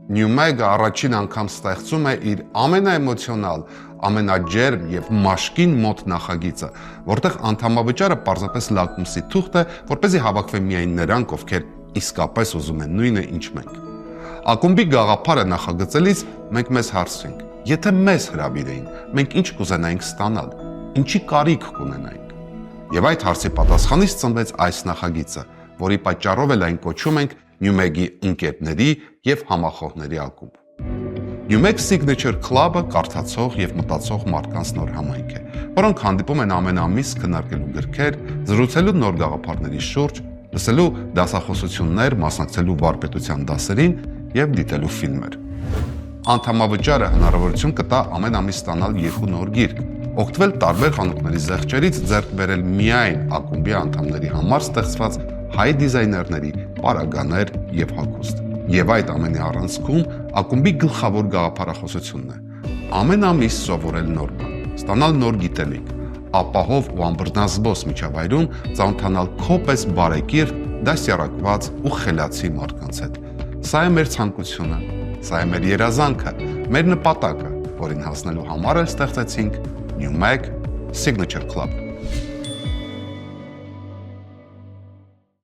Newmeg-ը առաջին անգամ ստեղծում է իր ամենաէմոցիոնալ, ամենաջերմ եւ մաշկին մոտ նախագիծը, որտեղ անդամավճարը պարզապես լակմուսի թուղթ է, որպեսզի հավաքվեն միայն նրանք, ովքեր իսկապես ուզում են նույնը, ինչ մենք։ Ակումբի գաղափարը նախագծելիս մենք մեզ հարցրինք. եթե մեզ հրավիրեին, մենք ինչ կուզենայինք ստանալ, ինչի կարիք կունենայինք։ Եվ այդ հարցի պատասխանից ծնվեց այս նախագիծը, որի պատճառով էլ այն կոչում ենք Newmeg-ի ընկերների եւ համախոհների ակումբ։ Newmeg Signature Club-ը կարդացող եւ մտածող մարդկանց նոր համայնք է, որոնք հանդիպում են ամեն ամիս քննարկելու գրքեր, զրուցելու նոր գաղափարների շուրջ, լսելու դասախոսություններ, մասնակցելու վարպետության դասերին եւ դիտելու ֆիլմեր։ Անդամավճարը հնարավորություն կտա ամեն ամիս ստանալ 2 նոր գիրք, օգտվել տարբեր խանութների զեղչերից, ձեռք բերել միայն ակումբի անդամների համար ստեղծված հայ դիզայներների պարագաներ եւ հագուստ։ Եվ այդ ամենի առանցքում ակումբի գլխավոր գաղափարախոսությունն է. ամեն ամիս սովորել նոր բան, ստանալ նոր գիտելիք, ապահով ու անբռնազբոս միջավայրում ծանոթանալ քո պես բարեկիրթ, դասյարակված ու խելացի մարդկանց հետ։ Սա է մեր ցանկությունը, սա է մեր երազանքը, մեր նպատակը, որին հասնելու համար էլ ստեղծեցինք Newmeg Signature Club։